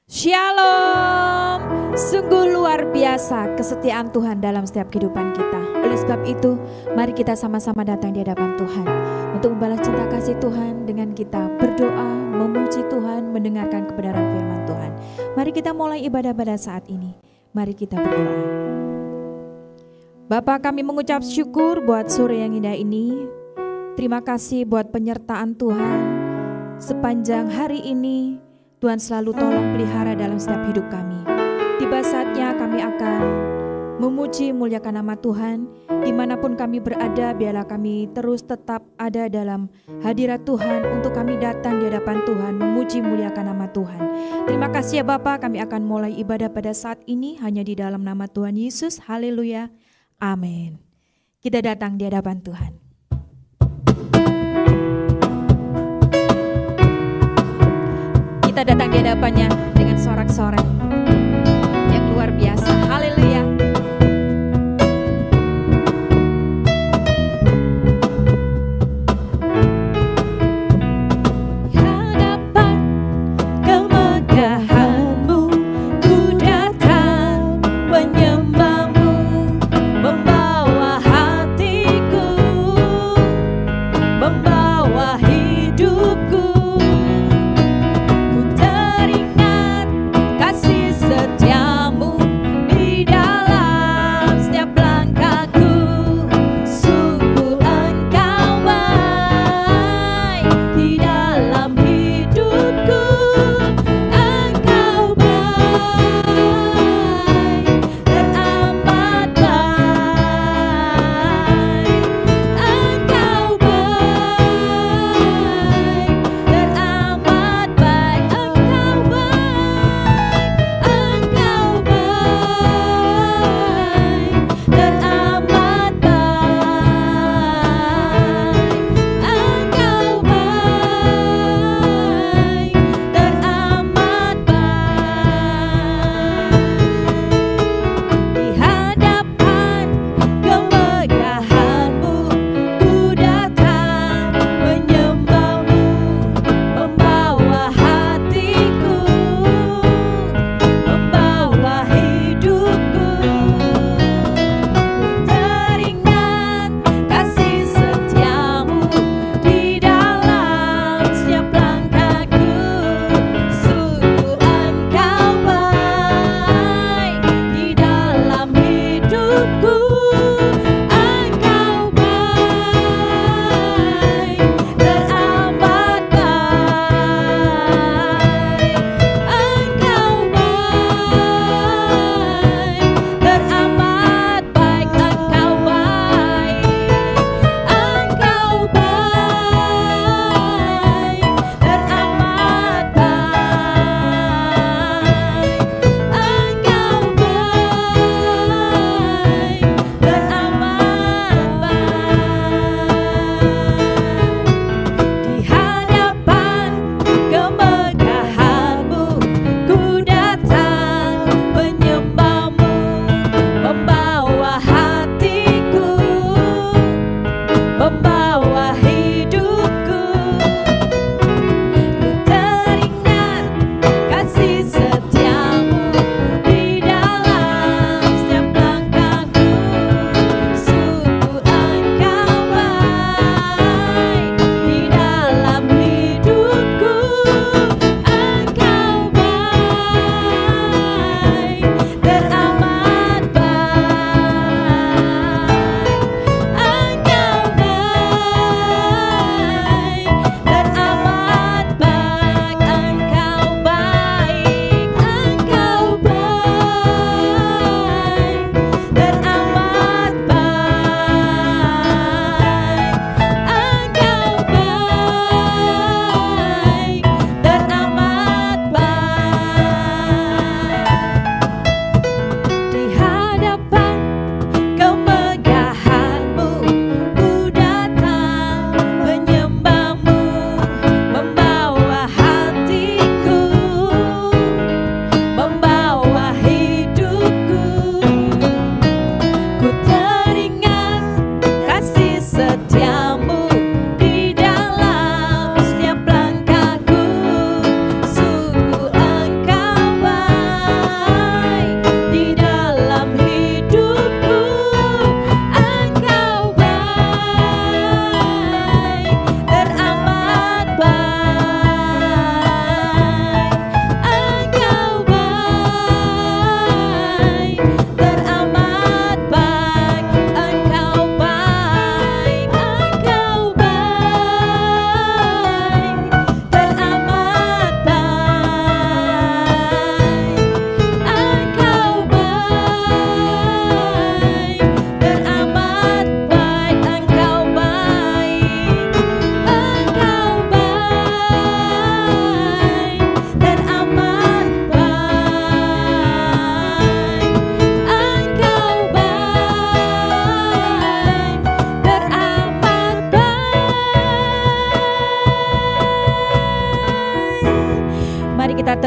Shalom. Sungguh luar biasa kesetiaan Tuhan dalam setiap kehidupan kita. Oleh sebab itu, mari kita sama-sama datang di hadapan Tuhan untuk membalas cinta kasih Tuhan dengan kita berdoa, memuji Tuhan, mendengarkan kebenaran firman Tuhan. Mari kita mulai ibadah pada saat ini. Mari kita berdoa. Bapa, kami mengucap syukur buat sore yang indah ini. Terima kasih buat penyertaan Tuhan sepanjang hari ini. Tuhan selalu tolong pelihara dalam setiap hidup kami. Tiba saatnya kami akan memuji muliakan nama Tuhan. Dimanapun kami berada, biarlah kami terus tetap ada dalam hadirat Tuhan untuk kami datang di hadapan Tuhan, memuji muliakan nama Tuhan. Terima kasih ya Bapa, kami akan mulai ibadah pada saat ini hanya di dalam nama Tuhan Yesus. Haleluya. Amin. Kita datang di hadapan Tuhan. Kita datang di hadapannya dengan sorak-sorai yang luar biasa. Haleluya. Di hadapan kemegahan-Mu ku datang menyembah-Mu, membawa hatiku, membawa hidupku. Kasih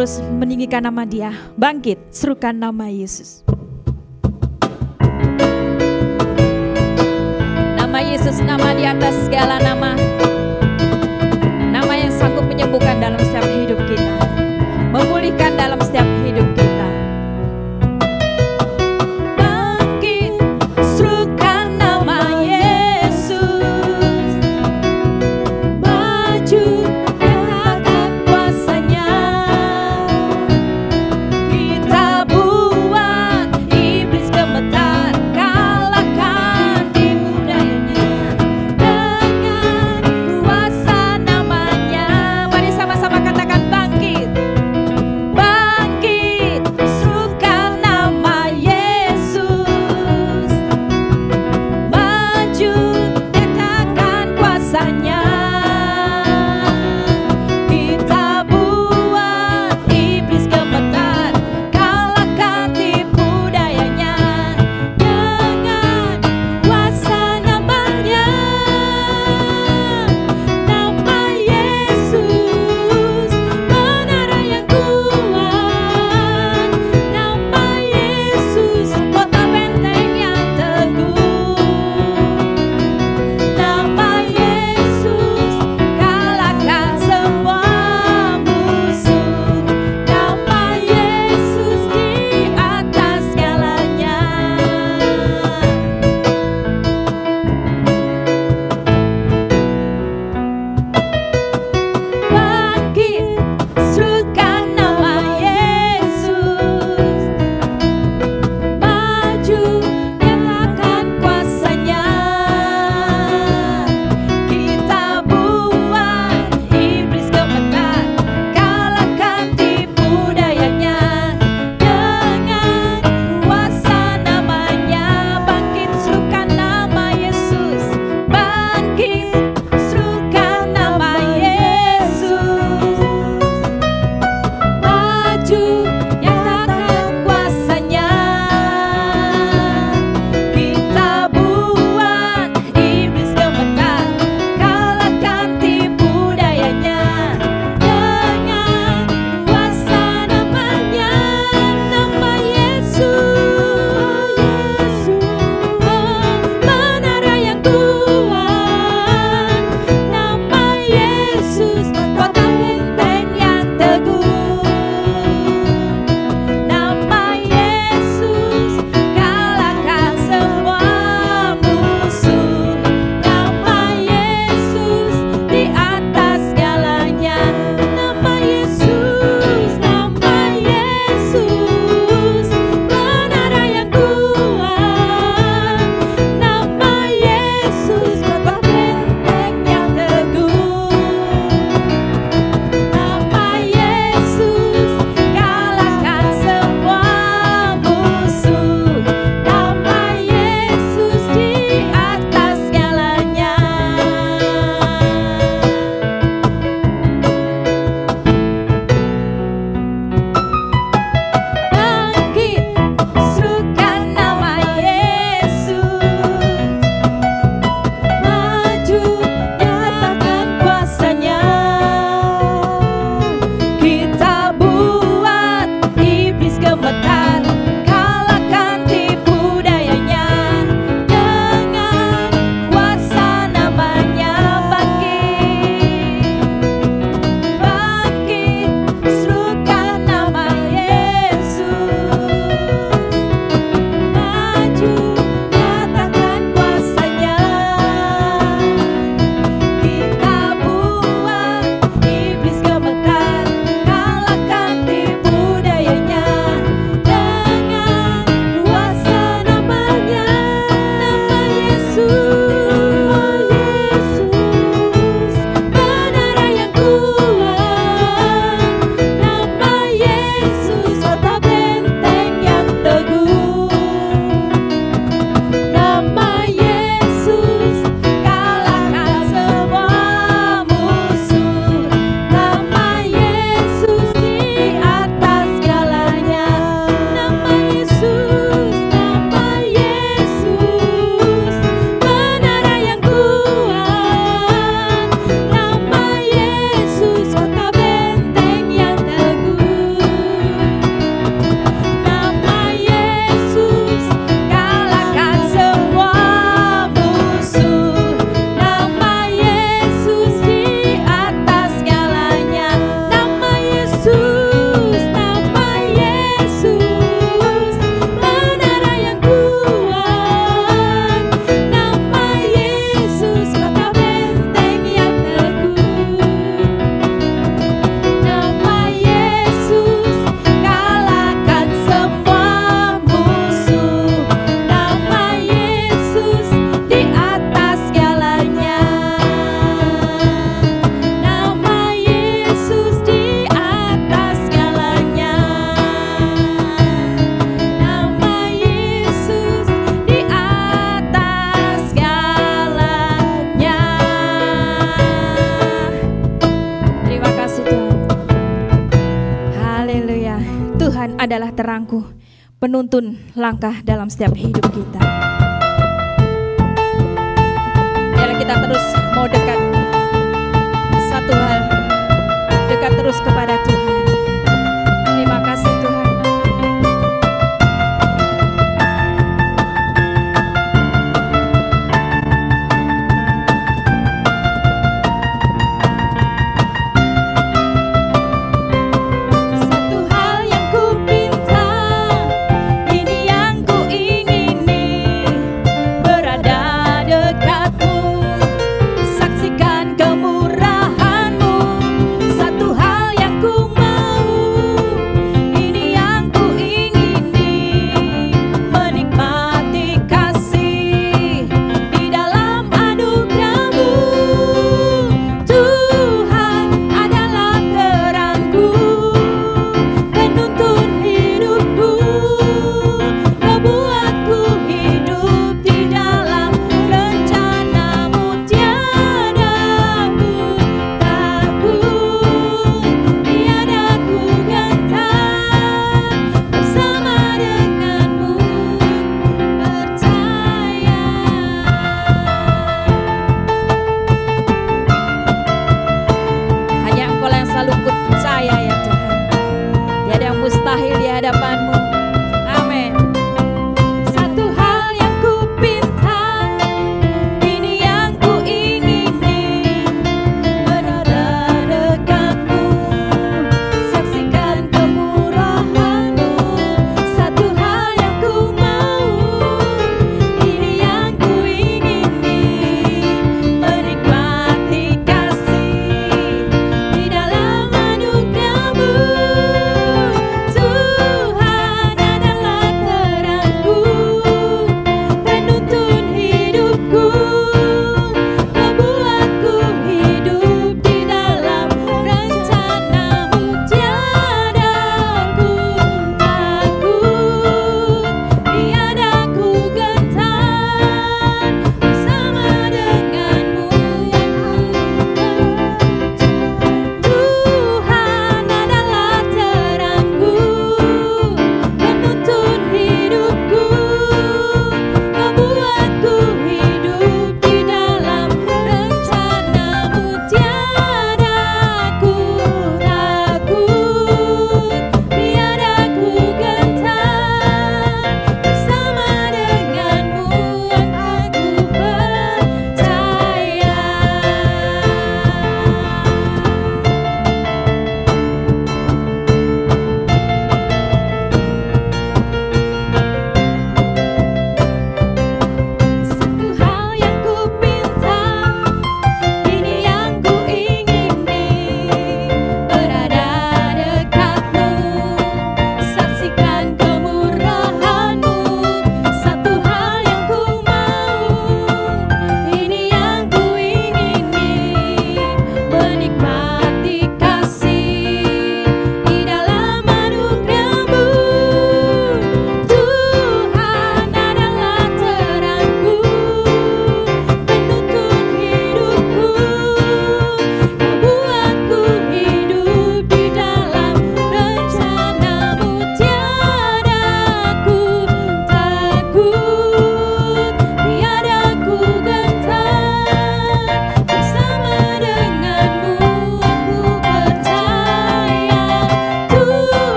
terus meninggikan nama Dia. Bangkit, serukan nama Yesus. Nama Yesus, nama di atas segala nama. Nama yang sanggup menyembuhkan dalam setiap hidup kita, memulihkan dalam setiap hidup kita. Bangkit, serukan nama Yesus. Maju, nyatakan kuasanya. Kita buat iblis gemetar, kalahkan tipu dayanya dengan kuasa namanya. Mari sama-sama katakan terangku, penuntun langkah dalam setiap hidup kita. Biarlah kita terus mau dekat. Satu hal, dekat terus kepada Tuhan. Terima kasih Tuhan. Saksikan kemurahan-Mu, satu hal yang ku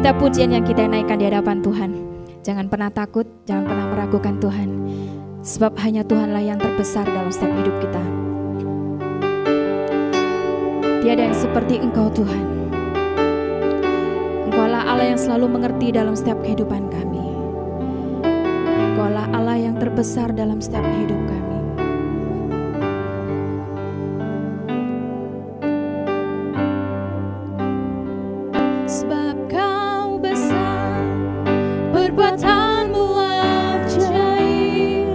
setiap pujian yang kita naikkan di hadapan Tuhan, jangan pernah takut, jangan pernah meragukan Tuhan. Sebab hanya Tuhanlah yang terbesar dalam setiap hidup kita. Tiada yang seperti Engkau Tuhan. Engkaulah Allah yang selalu mengerti dalam setiap kehidupan kami. Engkaulah Allah yang terbesar dalam setiap hidup kami. Sebab Kau besar, perbuatanmu ajaib,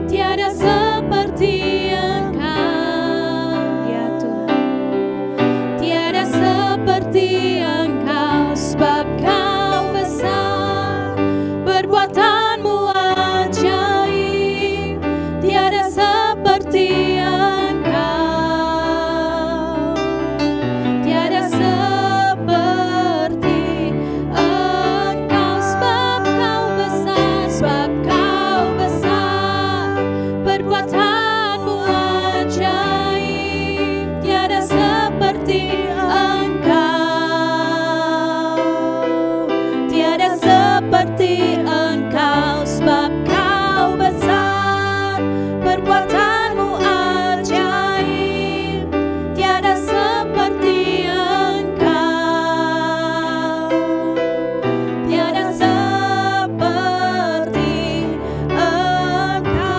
tiada seperti Engkau, ya Tuhan. Tiada seperti Engkau, sebab Kau besar, perbuatanmu ajaib, tiada seperti Engkau, tiada seperti Engkau, sebab Kau besar, sebab Kau besar, perbuatanmu ajaib, tiada seperti Engkau, tiada seperti Engkau, sebab Kau besar, perbuatanmu ajaib, tiada seperti Engkau, tiada seperti Engkau.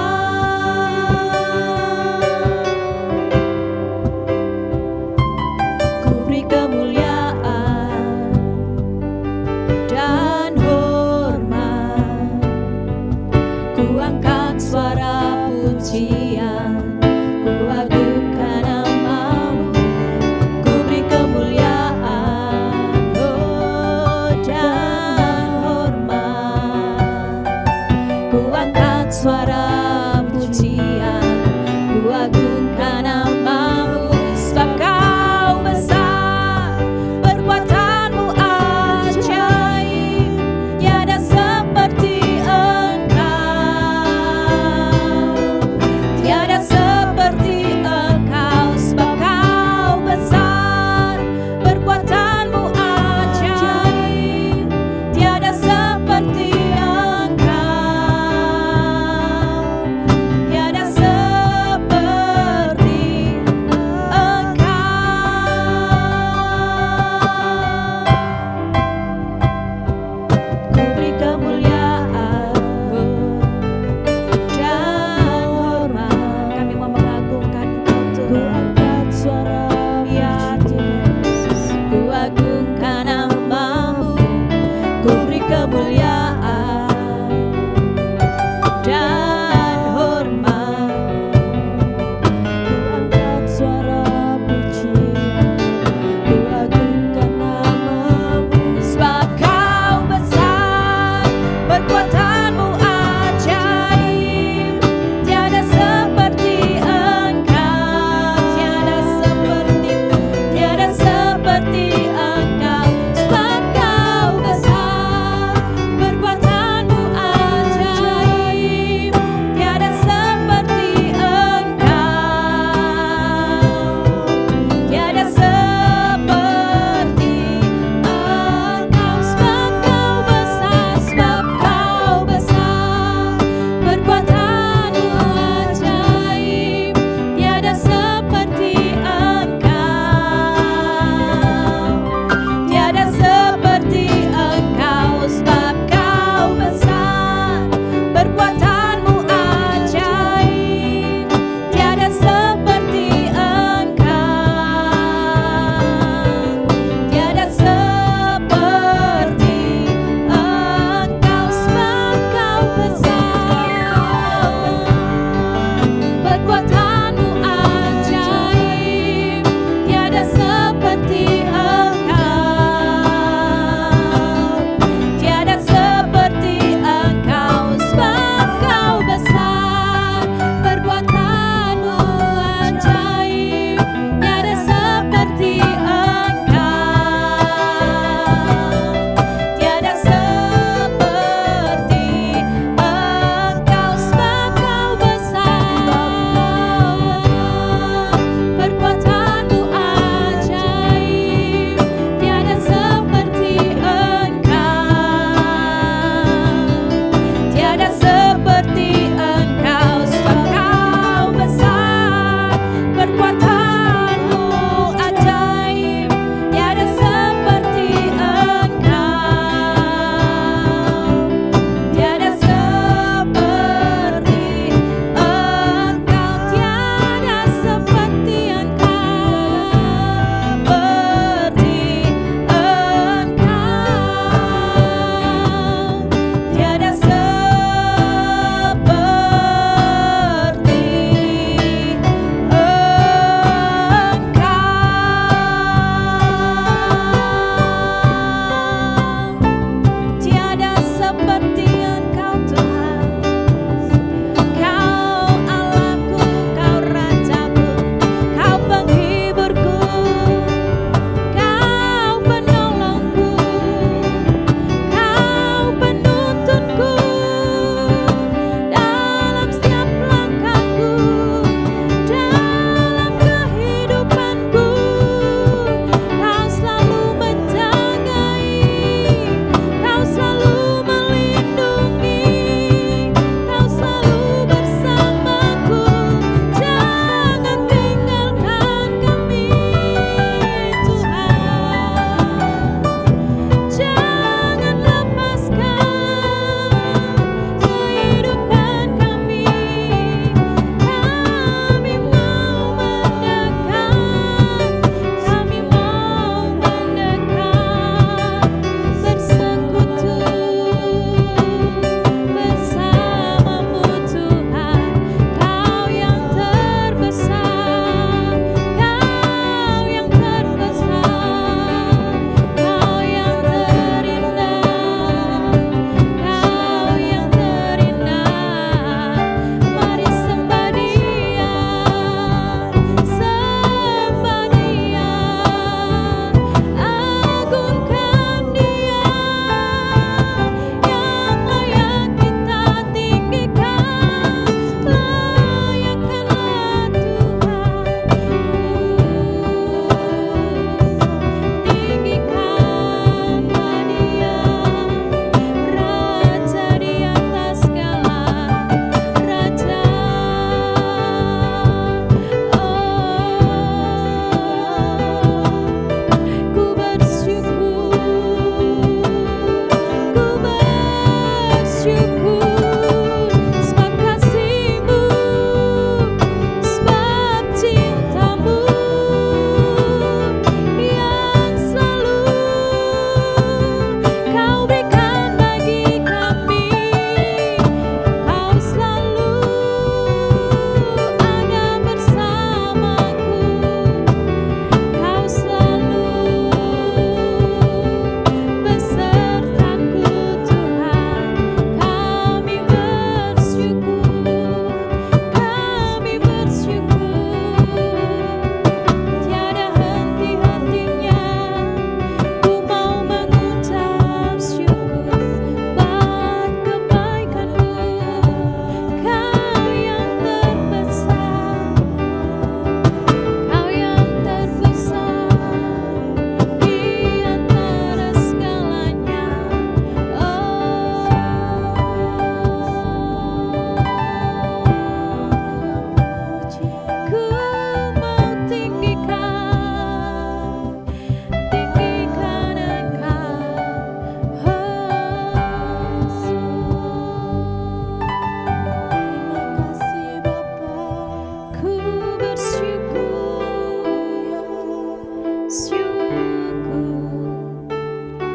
syukur,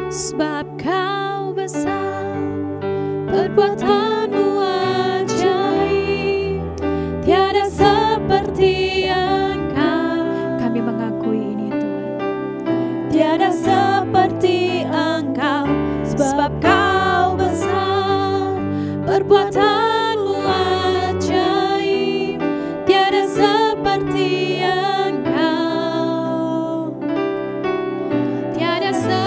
sebab Kau besar, perbuatan-Mu ajaib, tiada seperti Engkau. Kami mengakui ini Tuhan. Tiada seperti Engkau, sebab Kau besar, perbuatan-Mu ajaib, tiada seperti Engkau. Tiada seperti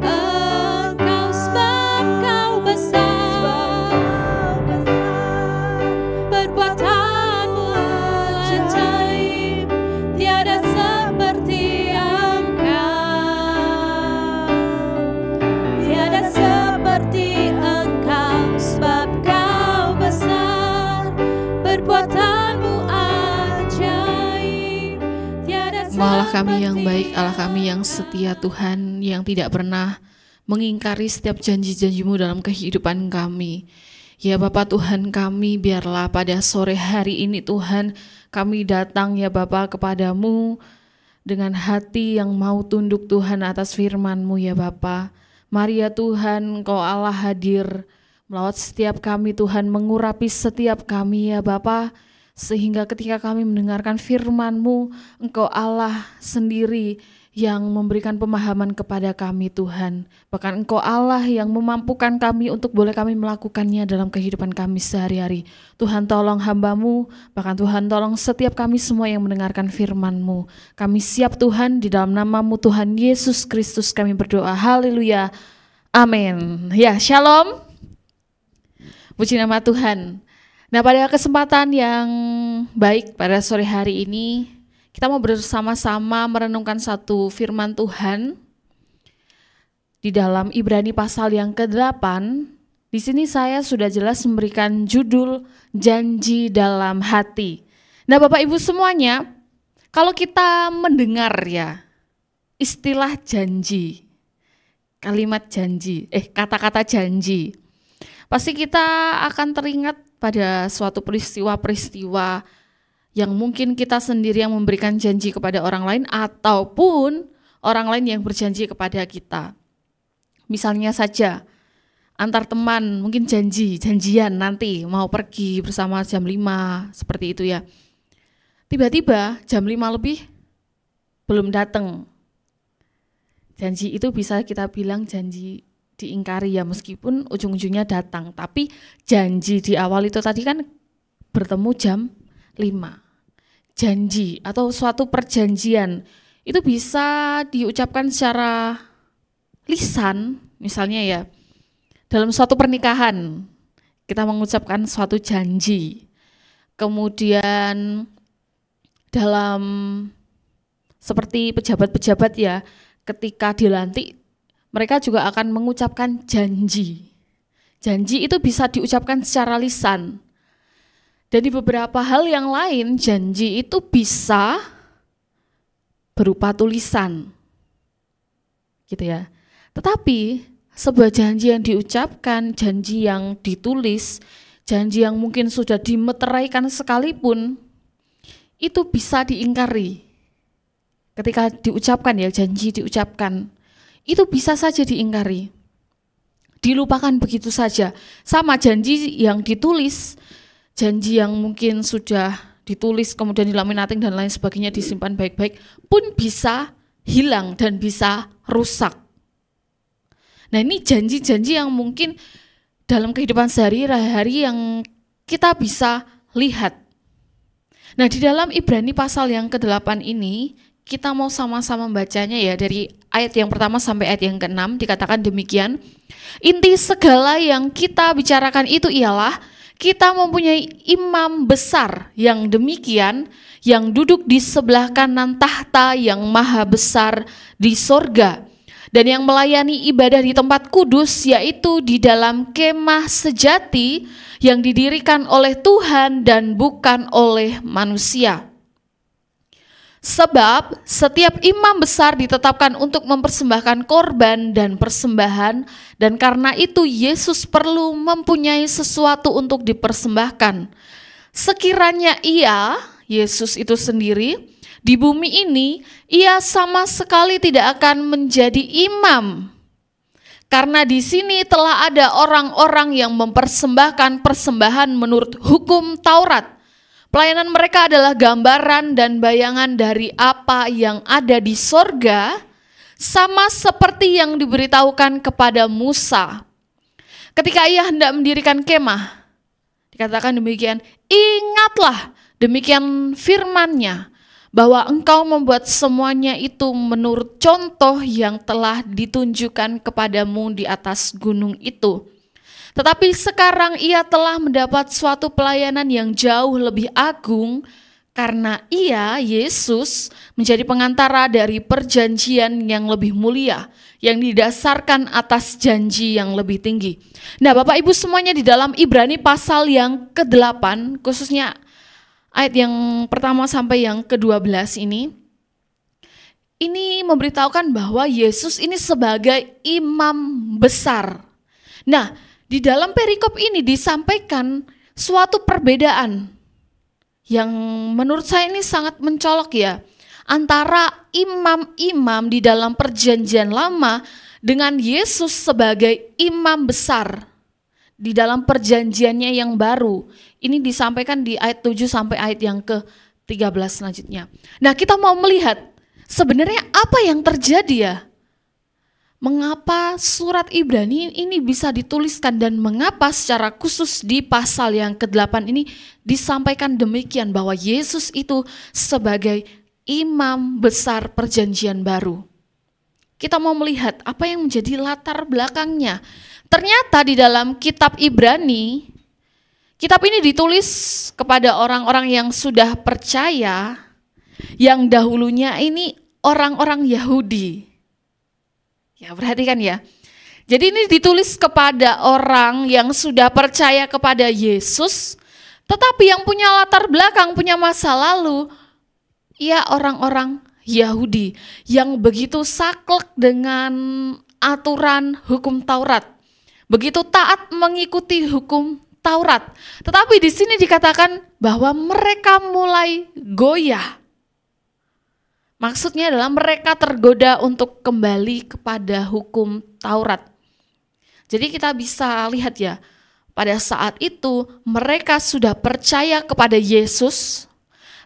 Engkau, sebab Kau besar, perbuatan-Mu ajaib, tiada seperti Engkau. Tiada seperti Engkau, sebab Kau besar, perbuatan-Mu ajaib, tiada Allah kami yang seperti baik, Allah kami yang setia Tuhan, yang tidak pernah mengingkari setiap janji-janji-Mu dalam kehidupan kami. Ya Bapa Tuhan kami, biarlah pada sore hari ini Tuhan, kami datang ya Bapa kepadamu dengan hati yang mau tunduk Tuhan atas firman-Mu ya Bapa. Mari ya Tuhan, Engkau Allah hadir melawat setiap kami Tuhan, mengurapi setiap kami ya Bapa, sehingga ketika kami mendengarkan firman-Mu, Engkau Allah sendiri yang memberikan pemahaman kepada kami Tuhan. Bahkan Engkau Allah yang memampukan kami untuk boleh kami melakukannya dalam kehidupan kami sehari-hari. Tuhan tolong hamba-Mu, bahkan Tuhan tolong setiap kami semua yang mendengarkan firman-Mu. Kami siap Tuhan, di dalam nama-Mu Tuhan Yesus Kristus kami berdoa. Haleluya. Amin. Ya, shalom. Puji nama Tuhan. Nah, pada kesempatan yang baik pada sore hari ini, kita mau bersama-sama merenungkan satu firman Tuhan di dalam Ibrani pasal yang ke-8. Di sini saya sudah jelas memberikan judul janji dalam hati. Nah, Bapak Ibu semuanya, kalau kita mendengar ya istilah janji, kalimat janji, kata-kata janji, pasti kita akan teringat pada suatu peristiwa-peristiwa yang mungkin kita sendiri yang memberikan janji kepada orang lain ataupun orang lain yang berjanji kepada kita. Misalnya saja antar teman mungkin janjian nanti mau pergi bersama jam 5 seperti itu ya. Tiba-tiba jam 5 lebih belum datang. Janji itu bisa kita bilang janji diingkari ya, meskipun ujung-ujungnya datang. Tapi janji di awal itu tadi kan bertemu jam 5. Janji atau suatu perjanjian itu bisa diucapkan secara lisan, misalnya ya dalam suatu pernikahan kita mengucapkan suatu janji. Kemudian dalam seperti pejabat-pejabat ya, ketika dilantik mereka juga akan mengucapkan janji. Janji itu bisa diucapkan secara lisan. Dan di beberapa hal yang lain, janji itu bisa berupa tulisan. Gitu ya. Tetapi sebuah janji yang diucapkan, janji yang ditulis, janji yang mungkin sudah dimeteraikan sekalipun, itu bisa diingkari. Ketika diucapkan ya, janji diucapkan, itu bisa saja diingkari. Dilupakan begitu saja. Sama janji yang ditulis, janji yang mungkin sudah ditulis kemudian dilaminating dan lain sebagainya disimpan baik-baik pun bisa hilang dan bisa rusak. Nah, ini janji-janji yang mungkin dalam kehidupan sehari-hari yang kita bisa lihat. Nah, di dalam Ibrani pasal yang ke-8 ini kita mau sama-sama membacanya ya, dari ayat yang pertama sampai ayat yang ke-6 dikatakan demikian. Inti segala yang kita bicarakan itu ialah kita mempunyai imam besar yang demikian, yang duduk di sebelah kanan tahta yang maha besar di sorga, dan yang melayani ibadah di tempat kudus, yaitu di dalam kemah sejati yang didirikan oleh Tuhan dan bukan oleh manusia. Sebab setiap imam besar ditetapkan untuk mempersembahkan korban dan persembahan, dan karena itu Yesus perlu mempunyai sesuatu untuk dipersembahkan. Sekiranya ia, Yesus itu sendiri, Di bumi ini, ia sama sekali tidak akan menjadi imam. Karena di sini telah ada orang-orang yang mempersembahkan persembahan menurut hukum Taurat. Pelayanan mereka adalah gambaran dan bayangan dari apa yang ada di sorga, sama seperti yang diberitahukan kepada Musa. Ketika ia hendak mendirikan kemah, dikatakan demikian, ingatlah demikian firman-Nya, bahwa engkau membuat semuanya itu menurut contoh yang telah ditunjukkan kepadamu di atas gunung itu. Tetapi sekarang ia telah mendapat suatu pelayanan yang jauh lebih agung, karena ia, Yesus, menjadi pengantara dari perjanjian yang lebih mulia, yang didasarkan atas janji yang lebih tinggi. Nah, Bapak Ibu semuanya, di dalam Ibrani pasal yang ke-8, khususnya ayat yang pertama sampai yang ke-12 ini memberitahukan bahwa Yesus ini sebagai imam besar. Nah, di dalam perikop ini disampaikan suatu perbedaan yang menurut saya ini sangat mencolok ya, antara imam-imam di dalam perjanjian lama dengan Yesus sebagai imam besar di dalam perjanjiannya yang baru. Ini disampaikan di ayat 7 sampai ayat yang ke-13 selanjutnya. Nah, kita mau melihat sebenarnya apa yang terjadi ya. Mengapa surat Ibrani ini bisa dituliskan dan mengapa secara khusus di pasal yang ke-8 ini disampaikan demikian bahwa Yesus itu sebagai imam besar perjanjian baru. Kita mau melihat apa yang menjadi latar belakangnya. Ternyata di dalam kitab Ibrani, kitab ini ditulis kepada orang-orang yang sudah percaya, yang dahulunya ini orang-orang Yahudi. Ya, perhatikan ya. Jadi ini ditulis kepada orang yang sudah percaya kepada Yesus, tetapi yang punya latar belakang, punya masa lalu, ya orang-orang Yahudi yang begitu saklek dengan aturan hukum Taurat, begitu taat mengikuti hukum Taurat. Tetapi di sini dikatakan bahwa mereka mulai goyah. Maksudnya adalah mereka tergoda untuk kembali kepada hukum Taurat. Jadi kita bisa lihat ya, pada saat itu mereka sudah percaya kepada Yesus,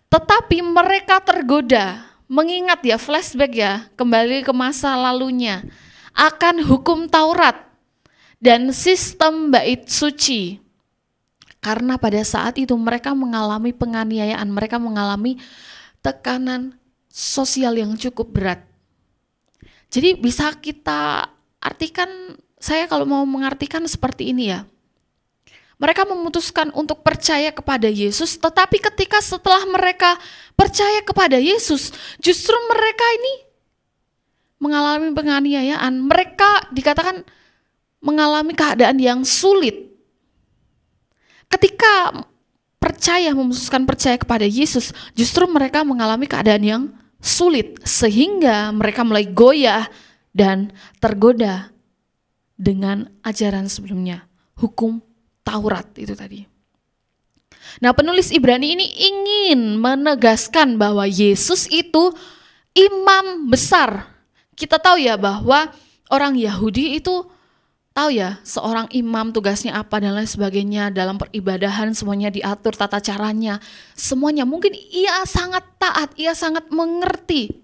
tetapi mereka tergoda, mengingat ya, flashback ya, kembali ke masa lalunya, akan hukum Taurat dan sistem bait suci. Karena pada saat itu mereka mengalami penganiayaan, mereka mengalami tekanan sosial yang cukup berat. Jadi bisa kita artikan, saya kalau mau mengartikan seperti ini ya. Mereka memutuskan untuk percaya kepada Yesus, tetapi ketika setelah mereka percaya kepada Yesus, justru mereka ini mengalami penganiayaan. Mereka dikatakan mengalami keadaan yang sulit. Ketika memutuskan percaya kepada Yesus, justru mereka mengalami keadaan yang sulit, sehingga mereka mulai goyah dan tergoda dengan ajaran sebelumnya, hukum Taurat itu tadi. Nah, penulis Ibrani ini ingin menegaskan bahwa Yesus itu imam besar. Kita tahu ya bahwa orang Yahudi itu tahu ya, seorang imam tugasnya apa dan lain sebagainya, dalam peribadahan semuanya diatur tata caranya, semuanya. Mungkin ia sangat taat, ia sangat mengerti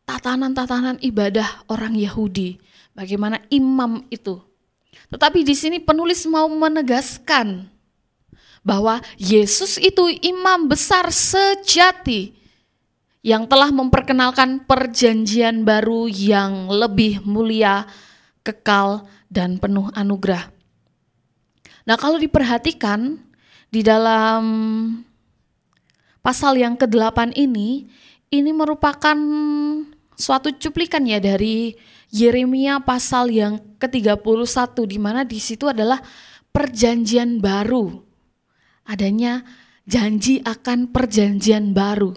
tatanan-tatanan ibadah orang Yahudi, bagaimana imam itu. Tetapi di sini penulis mau menegaskan bahwa Yesus itu imam besar sejati yang telah memperkenalkan perjanjian baru yang lebih mulia, kekal, dan penuh anugerah. Nah, kalau diperhatikan di dalam pasal yang ke-8 ini merupakan suatu cuplikan ya dari Yeremia pasal yang ke-31, di mana di situ adalah perjanjian baru. Adanya janji akan perjanjian baru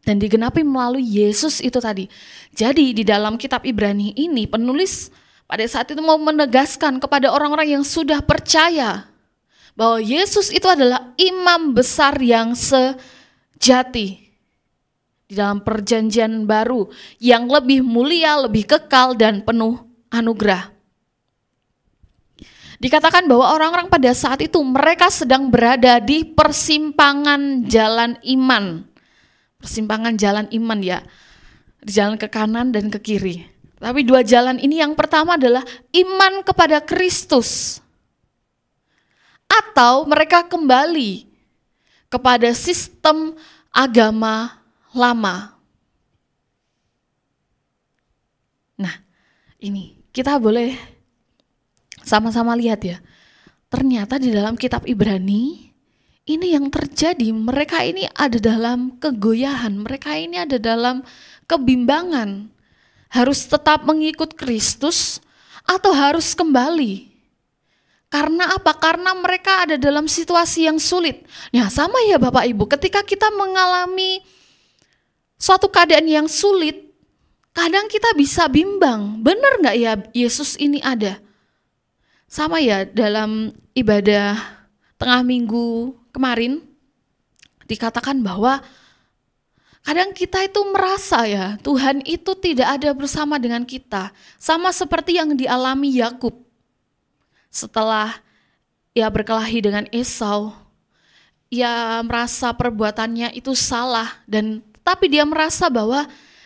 dan digenapi melalui Yesus itu tadi. Jadi di dalam kitab Ibrani ini penulis pada saat itu mau menegaskan kepada orang-orang yang sudah percaya bahwa Yesus itu adalah imam besar yang sejati. di dalam perjanjian baru yang lebih mulia, lebih kekal dan penuh anugerah. Dikatakan bahwa orang-orang pada saat itu mereka sedang berada di persimpangan jalan iman. Persimpangan jalan iman ya, jalan ke kanan dan ke kiri. Tapi dua jalan ini yang pertama adalah iman kepada Kristus. Atau mereka kembali kepada sistem agama lama. Nah, ini kita boleh sama-sama lihat ya. Ternyata di dalam kitab Ibrani ini yang terjadi, mereka ini ada dalam kegoyahan, mereka ini ada dalam kebimbangan. Harus tetap mengikut Kristus atau harus kembali? Karena apa? Karena mereka ada dalam situasi yang sulit. Nah, sama ya Bapak Ibu, ketika kita mengalami suatu keadaan yang sulit, kadang kita bisa bimbang, benar nggak ya Yesus ini ada? Sama ya dalam ibadah tengah minggu kemarin, dikatakan bahwa kadang kita itu merasa ya Tuhan itu tidak ada bersama dengan kita. Sama seperti yang dialami Yakub setelah ia berkelahi dengan Esau. Ia merasa perbuatannya itu salah, tapi dia merasa bahwa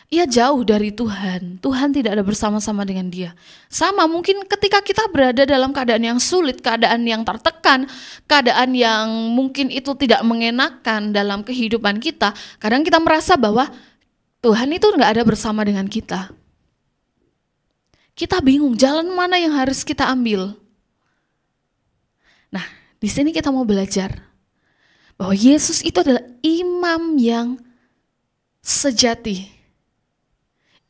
ia jauh dari Tuhan. Tuhan tidak ada bersama-sama dengan dia. Sama mungkin ketika kita berada dalam keadaan yang sulit, keadaan yang tertekan, keadaan yang mungkin itu tidak mengenakan dalam kehidupan kita, kadang kita merasa bahwa Tuhan itu enggak ada bersama dengan kita. Kita bingung jalan mana yang harus kita ambil. Nah, di sini kita mau belajar bahwa Yesus itu adalah imam yang sejati.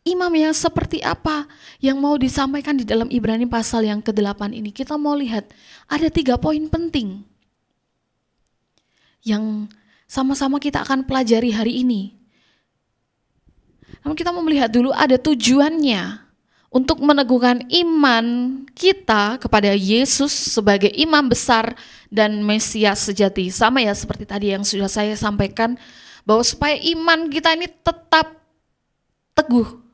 Imam yang seperti apa yang mau disampaikan di dalam Ibrani pasal yang ke-8 ini? Kita mau lihat ada 3 poin penting yang sama-sama kita akan pelajari hari ini. Namun kita mau melihat dulu ada tujuannya untuk meneguhkan iman kita kepada Yesus sebagai imam besar dan Mesias sejati. Sama ya seperti tadi yang sudah saya sampaikan, bahwa supaya iman kita ini tetap teguh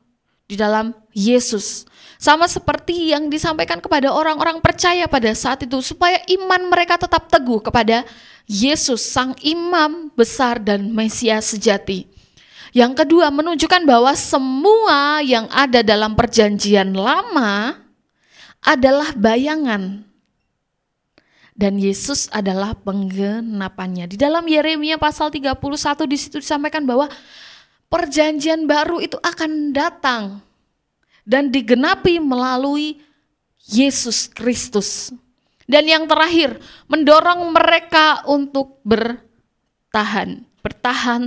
di dalam Yesus. Sama seperti yang disampaikan kepada orang-orang percaya pada saat itu, supaya iman mereka tetap teguh kepada Yesus, Sang Imam besar dan Mesias sejati. Yang kedua, menunjukkan bahwa semua yang ada dalam perjanjian lama adalah bayangan. Dan Yesus adalah penggenapannya. Di dalam Yeremia pasal 31 di situ disampaikan bahwa perjanjian baru itu akan datang dan digenapi melalui Yesus Kristus. Dan yang terakhir, mendorong mereka untuk bertahan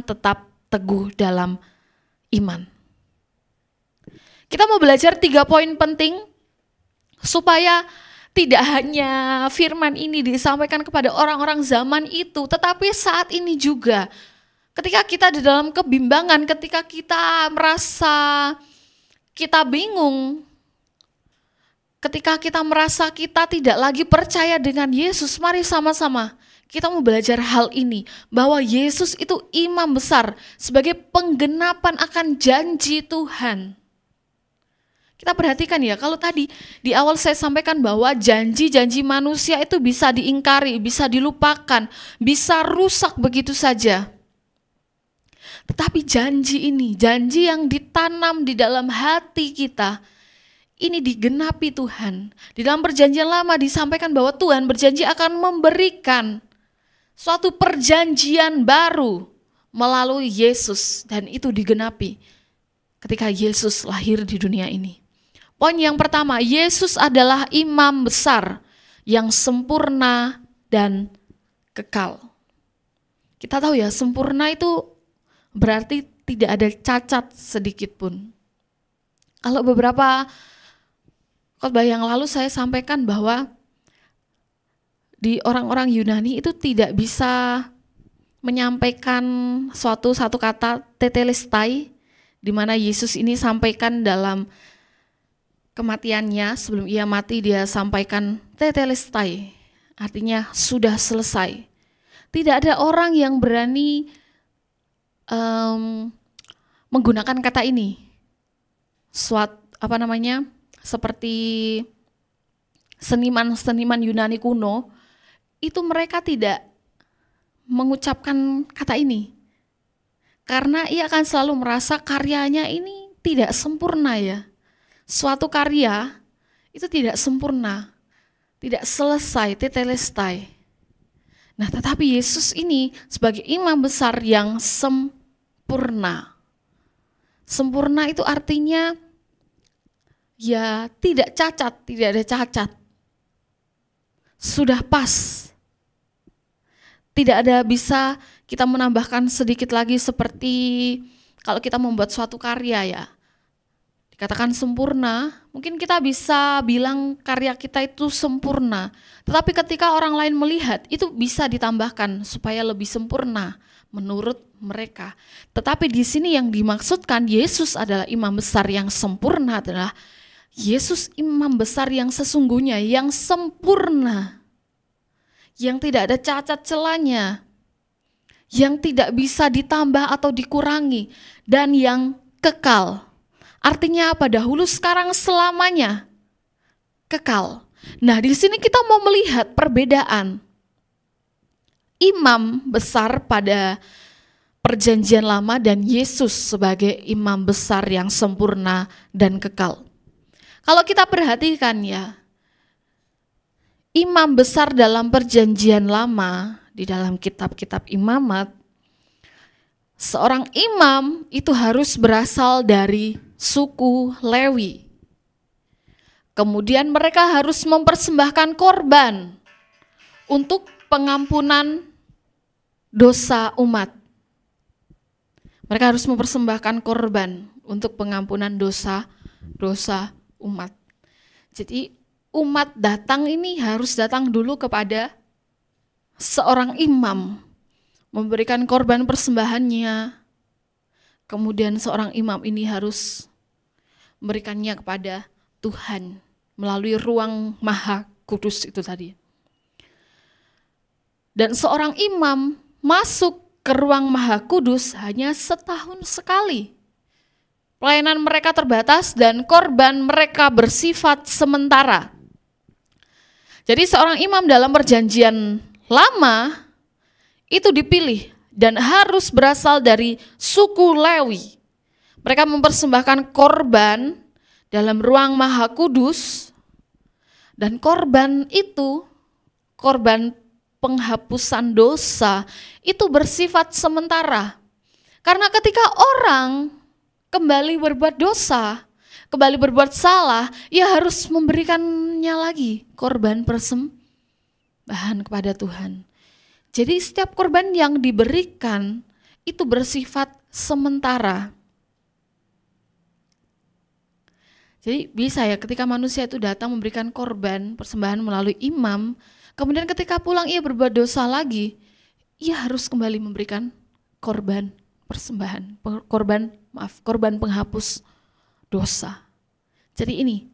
tetap teguh dalam iman. Kita mau belajar 3 poin penting supaya tidak hanya firman ini disampaikan kepada orang-orang zaman itu, tetapi saat ini juga. Ketika kita di dalam kebimbangan, ketika kita merasa kita bingung, ketika kita merasa kita tidak lagi percaya dengan Yesus, mari sama-sama kita mau belajar hal ini, bahwa Yesus itu imam besar sebagai penggenapan akan janji Tuhan. Kita perhatikan ya, kalau tadi di awal saya sampaikan bahwa janji-janji manusia itu bisa diingkari, bisa dilupakan, bisa rusak begitu saja. Tetapi janji ini, janji yang ditanam di dalam hati kita, ini digenapi Tuhan. Di dalam perjanjian lama disampaikan bahwa Tuhan berjanji akan memberikan suatu perjanjian baru melalui Yesus. Dan itu digenapi ketika Yesus lahir di dunia ini. Poin yang pertama, Yesus adalah imam besar yang sempurna dan kekal. Kita tahu ya, sempurna itu berarti tidak ada cacat sedikit pun. Kalau beberapa khotbah yang lalu saya sampaikan bahwa di orang-orang Yunani itu tidak bisa menyampaikan satu kata tetelestai, di mana Yesus ini sampaikan dalam kematiannya, sebelum ia mati dia sampaikan tetelestai, artinya sudah selesai. Tidak ada orang yang berani menggunakan kata ini. Seperti seniman-seniman Yunani kuno, itu mereka tidak mengucapkan kata ini. Karena ia akan selalu merasa karyanya ini tidak sempurna ya. Suatu karya itu tidak sempurna, tidak selesai, tetelestai. Nah, tetapi Yesus ini sebagai imam besar yang sempurna. Sempurna itu artinya ya tidak cacat, tidak ada cacat. Sudah pas. Tidak ada bisa kita menambahkan sedikit lagi seperti kalau kita membuat suatu karya ya. Dikatakan sempurna, mungkin kita bisa bilang karya kita itu sempurna. Tetapi ketika orang lain melihat, itu bisa ditambahkan supaya lebih sempurna menurut mereka. Tetapi di sini yang dimaksudkan Yesus adalah imam besar yang sempurna adalah Yesus imam besar yang sesungguhnya, yang sempurna. Yang tidak ada cacat celanya, yang tidak bisa ditambah atau dikurangi, dan yang kekal. Artinya apa? Dahulu, sekarang, selamanya kekal. Nah, di sini kita mau melihat perbedaan imam besar pada Perjanjian Lama dan Yesus sebagai imam besar yang sempurna dan kekal. Kalau kita perhatikan ya, imam besar dalam Perjanjian Lama, di dalam kitab-kitab imamat, seorang imam itu harus berasal dari suku Lewi. Kemudian mereka harus mempersembahkan korban untuk pengampunan dosa umat. Mereka harus mempersembahkan korban untuk pengampunan dosa umat. Jadi umat datang ini harus datang dulu kepada seorang imam, memberikan korban persembahannya. Kemudian seorang imam ini harus memberikannya kepada Tuhan melalui ruang Maha Kudus itu tadi. Dan seorang imam masuk ke ruang Maha Kudus hanya setahun sekali. Pelayanan mereka terbatas dan korban mereka bersifat sementara. Jadi seorang imam dalam Perjanjian Lama itu dipilih dan harus berasal dari suku Lewi. Mereka mempersembahkan korban dalam ruang Maha Kudus, dan korban itu, korban penghapusan dosa, itu bersifat sementara. Karena ketika orang kembali berbuat dosa, kembali berbuat salah, ia harus memberikannya lagi korban persembahan kepada Tuhan. Jadi setiap korban yang diberikan itu bersifat sementara. Jadi bisa ya ketika manusia itu datang memberikan korban persembahan melalui imam, kemudian ketika pulang ia berbuat dosa lagi, ia harus kembali memberikan korban persembahan, korban penghapus dosa. Jadi ini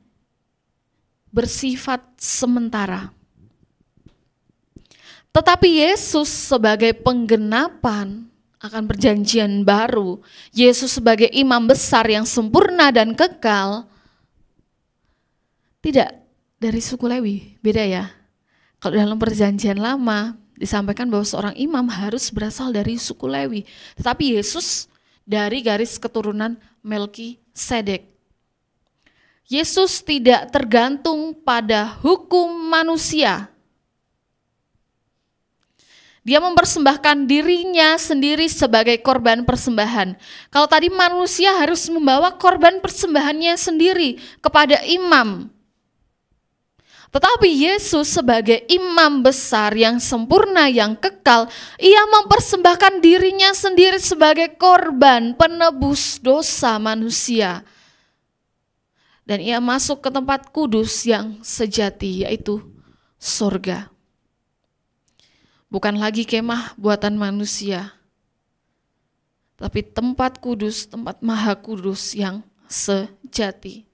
bersifat sementara. Tetapi Yesus sebagai penggenapan akan perjanjian baru, Yesus sebagai imam besar yang sempurna dan kekal, tidak dari suku Lewi, beda ya. Kalau dalam Perjanjian Lama disampaikan bahwa seorang imam harus berasal dari suku Lewi, tetapi Yesus dari garis keturunan Melkisedek. Yesus tidak tergantung pada hukum manusia. Dia mempersembahkan dirinya sendiri sebagai korban persembahan. Kalau tadi manusia harus membawa korban persembahannya sendiri kepada imam. Tetapi Yesus sebagai imam besar yang sempurna, yang kekal, ia mempersembahkan dirinya sendiri sebagai korban penebus dosa manusia. Dan ia masuk ke tempat kudus yang sejati, yaitu surga. Bukan lagi kemah buatan manusia, tapi tempat kudus, tempat maha kudus yang sejati.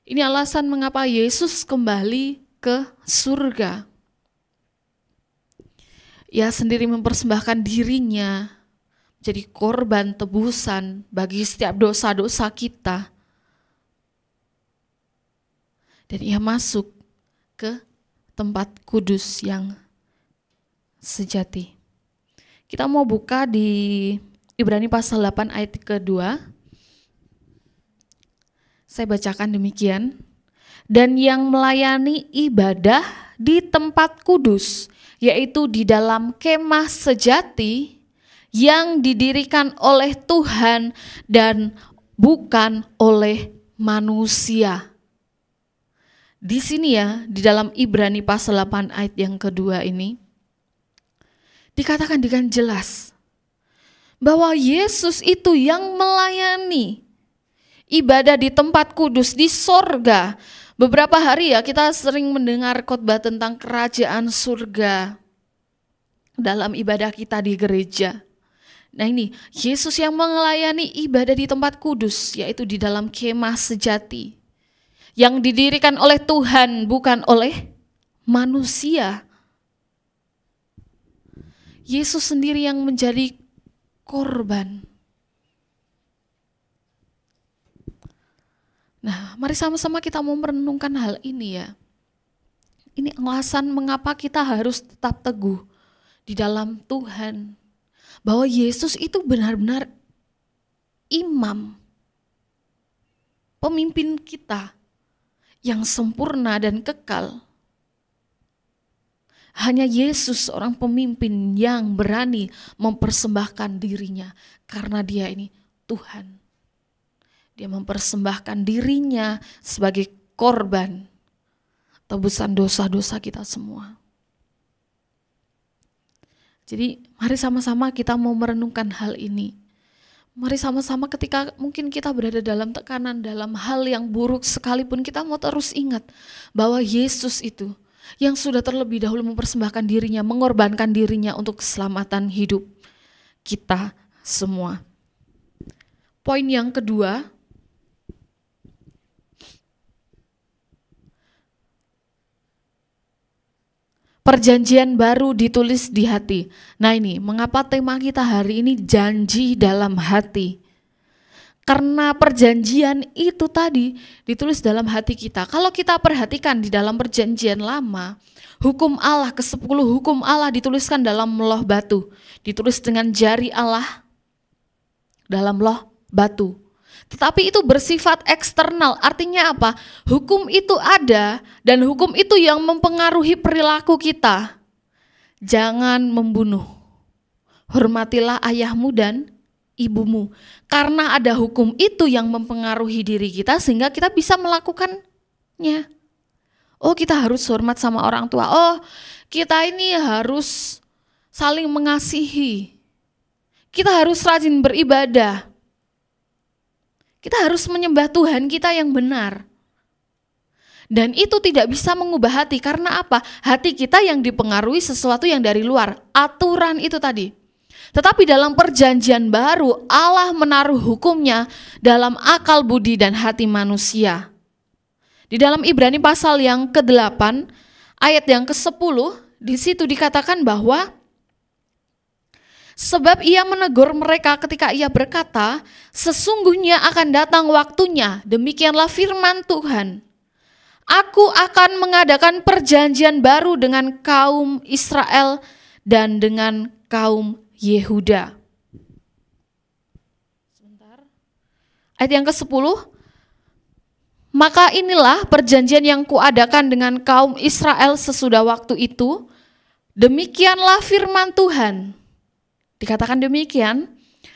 Ini alasan mengapa Yesus kembali ke surga. Ia sendiri mempersembahkan dirinya, jadi korban tebusan bagi setiap dosa-dosa kita. Dan ia masuk ke tempat kudus yang sejati. Kita mau buka di Ibrani pasal 8 ayat kedua. Saya bacakan demikian. Dan yang melayani ibadah di tempat kudus, yaitu di dalam kemah sejati yang didirikan oleh Tuhan dan bukan oleh manusia. Di sini ya, di dalam Ibrani pasal 8 ayat yang kedua ini, dikatakan dengan jelas bahwa Yesus itu yang melayani ibadah di tempat kudus di sorga. Beberapa hari ya kita sering mendengar khotbah tentang kerajaan surga dalam ibadah kita di gereja. Nah ini, Yesus yang melayani ibadah di tempat kudus, yaitu di dalam kemah sejati, yang didirikan oleh Tuhan bukan oleh manusia. Yesus sendiri yang menjadi korban. Nah, mari sama-sama kita mau merenungkan hal ini ya. Ini alasan mengapa kita harus tetap teguh di dalam Tuhan. Bahwa Yesus itu benar-benar imam, pemimpin kita yang sempurna dan kekal. Hanya Yesus seorang pemimpin yang berani mempersembahkan dirinya karena dia ini Tuhan. Dia mempersembahkan dirinya sebagai korban tebusan dosa-dosa kita semua. Jadi mari sama-sama kita mau merenungkan hal ini. Mari sama-sama ketika mungkin kita berada dalam tekanan, dalam hal yang buruk sekalipun, kita mau terus ingat bahwa Yesus itu yang sudah terlebih dahulu mempersembahkan dirinya, mengorbankan dirinya untuk keselamatan hidup kita semua. Poin yang kedua, perjanjian baru ditulis di hati. Nah ini, mengapa tema kita hari ini janji dalam hati? Karena perjanjian itu tadi ditulis dalam hati kita. Kalau kita perhatikan di dalam perjanjian lama, hukum Allah, ke-10 hukum Allah dituliskan dalam loh batu. Ditulis dengan jari Allah dalam loh batu. Tetapi itu bersifat eksternal, artinya apa? Hukum itu ada dan hukum itu yang mempengaruhi perilaku kita. Jangan membunuh, hormatilah ayahmu dan ibumu. Karena ada hukum itu yang mempengaruhi diri kita sehingga kita bisa melakukannya. Oh, kita harus hormat sama orang tua. Oh, kita ini harus saling mengasihi. Kita harus rajin beribadah. Kita harus menyembah Tuhan kita yang benar. Dan itu tidak bisa mengubah hati. Karena apa? Hati kita yang dipengaruhi sesuatu yang dari luar. Aturan itu tadi. Tetapi dalam perjanjian baru, Allah menaruh hukumnya dalam akal budi dan hati manusia. Di dalam Ibrani pasal yang ke-8, ayat yang ke-10, di situ dikatakan bahwa sebab ia menegur mereka ketika ia berkata, sesungguhnya akan datang waktunya, demikianlah firman Tuhan. Aku akan mengadakan perjanjian baru dengan kaum Israel dan dengan kaum Yehuda. Sebentar. Ayat yang ke-10. Maka inilah perjanjian yang kuadakan dengan kaum Israel sesudah waktu itu. Demikianlah firman Tuhan. Dikatakan demikian,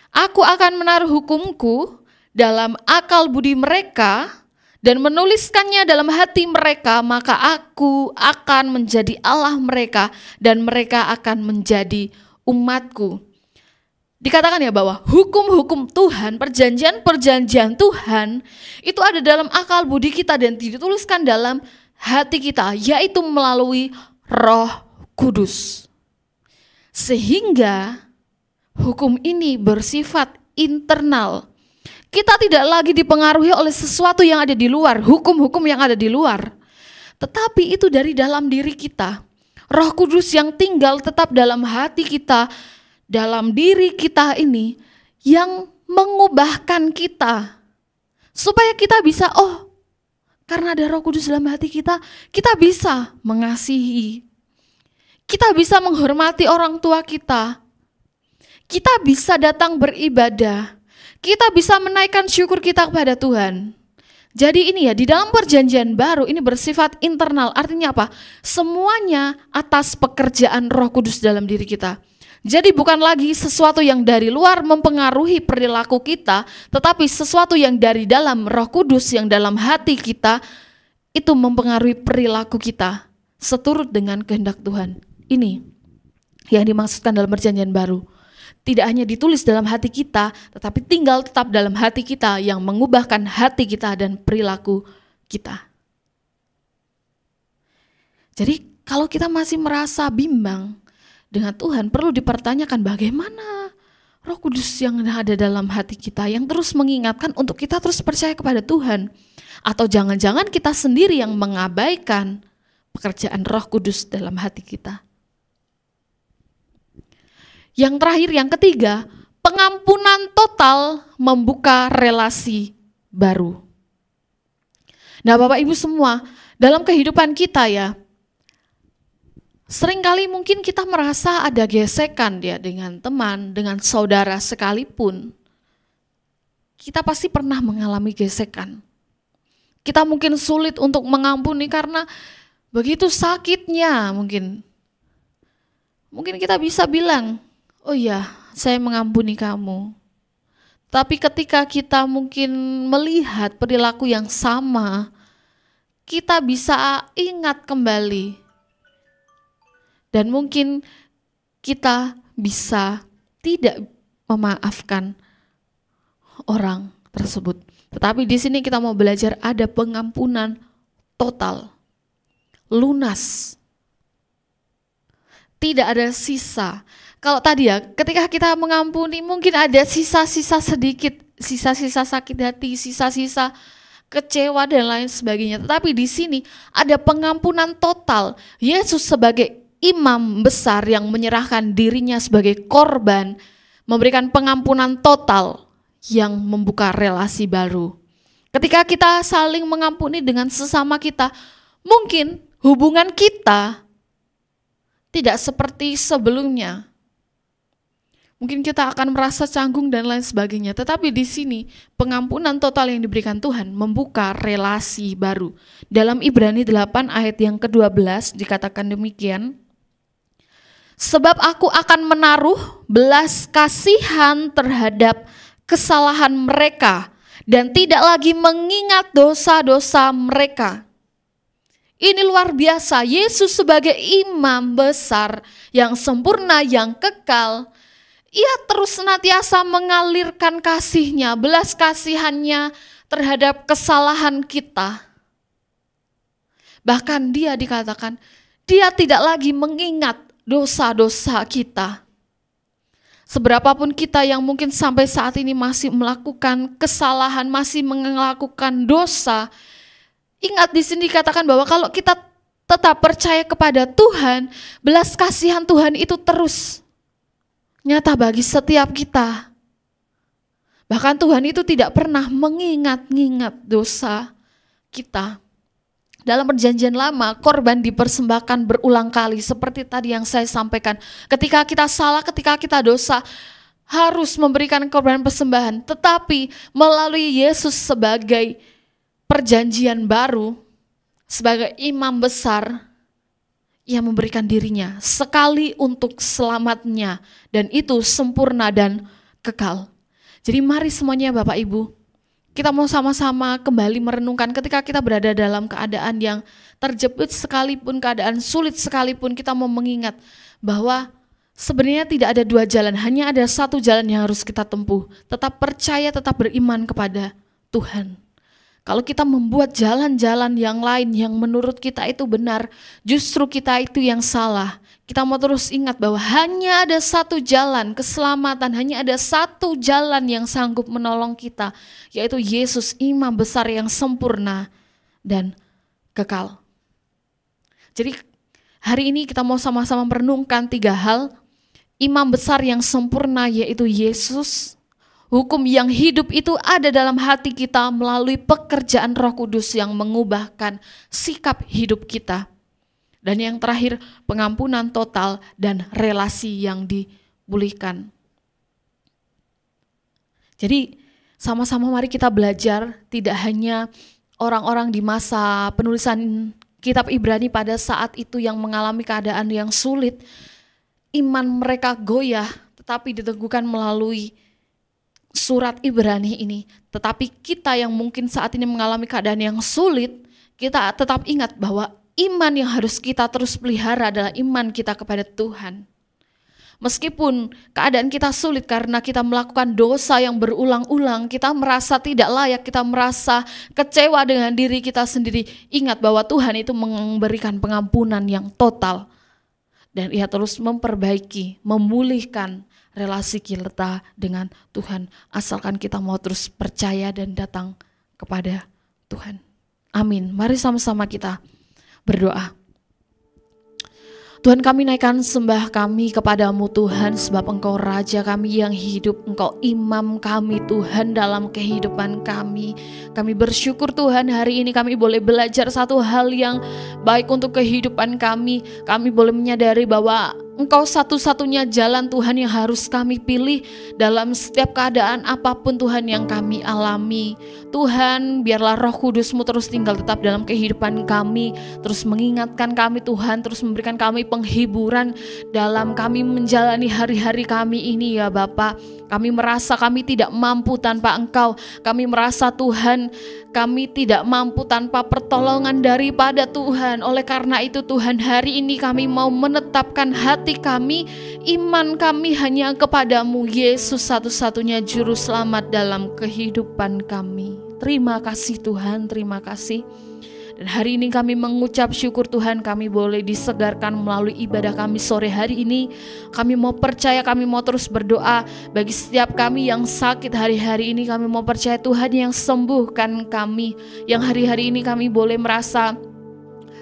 aku akan menaruh hukumku dalam akal budi mereka dan menuliskannya dalam hati mereka, maka aku akan menjadi Allah mereka dan mereka akan menjadi umatku. Dikatakan ya bahwa hukum-hukum Tuhan, perjanjian-perjanjian Tuhan itu ada dalam akal budi kita dan dituliskan dalam hati kita, yaitu melalui Roh Kudus. Sehingga hukum ini bersifat internal. Kita tidak lagi dipengaruhi oleh sesuatu yang ada di luar, hukum-hukum yang ada di luar. Tetapi itu dari dalam diri kita. Roh Kudus yang tinggal tetap dalam hati kita dalam diri kita ini yang mengubahkan kita. Supaya kita bisa, karena ada Roh Kudus dalam hati kita bisa mengasihi. Kita bisa menghormati orang tua kita. Kita bisa datang beribadah. Kita bisa menaikkan syukur kita kepada Tuhan. Jadi ini ya, di dalam perjanjian baru ini bersifat internal. Artinya apa? Semuanya atas pekerjaan Roh Kudus dalam diri kita. Jadi bukan lagi sesuatu yang dari luar mempengaruhi perilaku kita, tetapi sesuatu yang dari dalam Roh Kudus yang dalam hati kita itu mempengaruhi perilaku kita seturut dengan kehendak Tuhan. Ini yang dimaksudkan dalam perjanjian baru. Tidak hanya ditulis dalam hati kita, tetapi tinggal tetap dalam hati kita yang mengubahkan hati kita dan perilaku kita. Jadi kalau kita masih merasa bimbang dengan Tuhan, perlu dipertanyakan bagaimana Roh Kudus yang ada dalam hati kita yang terus mengingatkan untuk kita terus percaya kepada Tuhan. Atau jangan-jangan kita sendiri yang mengabaikan pekerjaan Roh Kudus dalam hati kita. Yang terakhir, yang ketiga, pengampunan total membuka relasi baru. Nah Bapak Ibu semua, dalam kehidupan kita ya, seringkali mungkin kita merasa ada gesekan ya dengan teman, dengan saudara sekalipun. Kita pasti pernah mengalami gesekan. Kita mungkin sulit untuk mengampuni karena begitu sakitnya mungkin. Mungkin kita bisa bilang, oh iya, saya mengampuni kamu. Tapi ketika kita mungkin melihat perilaku yang sama, kita bisa ingat kembali. Dan mungkin kita bisa tidak memaafkan orang tersebut. Tetapi di sini kita mau belajar ada pengampunan total, lunas. Tidak ada sisa. Kalau tadi ya, ketika kita mengampuni mungkin ada sisa-sisa sedikit, sisa-sisa sakit hati, sisa-sisa kecewa dan lain sebagainya. Tetapi di sini ada pengampunan total. Yesus sebagai imam besar yang menyerahkan dirinya sebagai korban, memberikan pengampunan total yang membuka relasi baru. Ketika kita saling mengampuni dengan sesama kita, mungkin hubungan kita tidak seperti sebelumnya. Mungkin kita akan merasa canggung dan lain sebagainya. Tetapi di sini pengampunan total yang diberikan Tuhan membuka relasi baru. Dalam Ibrani 8 ayat yang ke-12 dikatakan demikian. Sebab aku akan menaruh belas kasihan terhadap kesalahan mereka dan tidak lagi mengingat dosa-dosa mereka. Ini luar biasa, Yesus sebagai imam besar yang sempurna, yang kekal, ia terus senantiasa mengalirkan kasih-Nya, belas kasihan-Nya terhadap kesalahan kita. Bahkan dia dikatakan, dia tidak lagi mengingat dosa-dosa kita. Seberapapun kita yang mungkin sampai saat ini masih melakukan kesalahan, masih melakukan dosa, ingat di sini dikatakan bahwa kalau kita tetap percaya kepada Tuhan, belas kasihan Tuhan itu terus nyata bagi setiap kita. Bahkan Tuhan itu tidak pernah mengingat-ingat dosa kita. Dalam perjanjian lama, korban dipersembahkan berulang kali seperti tadi yang saya sampaikan. Ketika kita salah, ketika kita dosa, harus memberikan korban persembahan. Tetapi melalui Yesus sebagai perjanjian baru, sebagai imam besar, ia memberikan dirinya sekali untuk selamatnya, dan itu sempurna dan kekal. Jadi mari semuanya Bapak Ibu, kita mau sama-sama kembali merenungkan ketika kita berada dalam keadaan yang terjepit sekalipun, keadaan sulit sekalipun, kita mau mengingat bahwa sebenarnya tidak ada dua jalan, hanya ada satu jalan yang harus kita tempuh. Tetap percaya, tetap beriman kepada Tuhan. Kalau kita membuat jalan-jalan yang lain yang menurut kita itu benar, justru kita itu yang salah. Kita mau terus ingat bahwa hanya ada satu jalan keselamatan, hanya ada satu jalan yang sanggup menolong kita, yaitu Yesus, imam besar yang sempurna dan kekal. Jadi hari ini kita mau sama-sama merenungkan 3 hal. imam besar yang sempurna yaitu Yesus. Hukum yang hidup itu ada dalam hati kita melalui pekerjaan Roh Kudus yang mengubahkan sikap hidup kita. Dan yang terakhir, pengampunan total dan relasi yang dipulihkan. Jadi sama-sama mari kita belajar, tidak hanya orang-orang di masa penulisan kitab Ibrani pada saat itu yang mengalami keadaan yang sulit, iman mereka goyah, tetapi diteguhkan melalui surat Ibrani ini. Tetapi kita yang mungkin saat ini mengalami keadaan yang sulit, kita tetap ingat bahwa iman yang harus kita terus pelihara adalah iman kita kepada Tuhan. Meskipun keadaan kita sulit karena kita melakukan dosa yang berulang-ulang, kita merasa tidak layak, kita merasa kecewa dengan diri kita sendiri. Ingat bahwa Tuhan itu memberikan pengampunan yang total. Dan Ia terus memperbaiki, memulihkan relasi kita dengan Tuhan, asalkan kita mau terus percaya dan datang kepada Tuhan. Amin. Mari sama-sama kita berdoa. Tuhan, kami naikkan sembah kami kepadamu Tuhan, sebab Engkau Raja kami yang hidup, Engkau imam kami Tuhan dalam kehidupan kami. Kami bersyukur Tuhan, hari ini kami boleh belajar satu hal yang baik untuk kehidupan kami. Kami boleh menyadari bahwa Engkau satu-satunya jalan Tuhan yang harus kami pilih dalam setiap keadaan apapun Tuhan yang kami alami. Tuhan, biarlah Roh Kudus-Mu terus tinggal tetap dalam kehidupan kami, terus mengingatkan kami Tuhan, terus memberikan kami penghiburan dalam kami menjalani hari-hari kami ini ya Bapa. Kami merasa kami tidak mampu tanpa Engkau. Kami merasa Tuhan, kami tidak mampu tanpa pertolongan daripada Tuhan. Oleh karena itu Tuhan, hari ini kami mau menetapkan hati kami, iman kami hanya kepadamu, Yesus satu-satunya juru selamat dalam kehidupan kami. Terima kasih Tuhan, terima kasih. Dan hari ini kami mengucap syukur Tuhan, kami boleh disegarkan melalui ibadah kami sore hari ini. Kami mau percaya, kami mau terus berdoa bagi setiap kami yang sakit hari-hari ini. Kami mau percaya Tuhan yang sembuhkan kami, yang hari-hari ini kami boleh merasa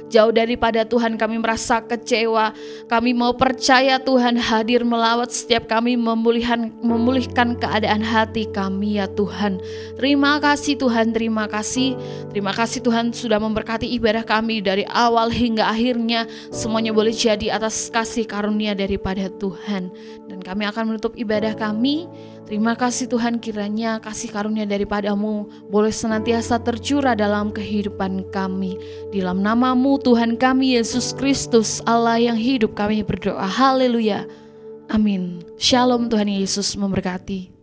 jauh daripada Tuhan, kami merasa kecewa. Kami mau percaya Tuhan hadir melawat setiap kami, memulihkan keadaan hati kami ya Tuhan. Terima kasih Tuhan, terima kasih. Terima kasih Tuhan sudah memberkati ibadah kami dari awal hingga akhirnya. Semuanya boleh jadi atas kasih karunia daripada Tuhan. Dan kami akan menutup ibadah kami. Terima kasih Tuhan, kiranya kasih karunia daripada-Mu boleh senantiasa tercurah dalam kehidupan kami. Di dalam nama-Mu Tuhan kami Yesus Kristus, Allah yang hidup, kami berdoa. Haleluya. Amin. Shalom, Tuhan Yesus memberkati.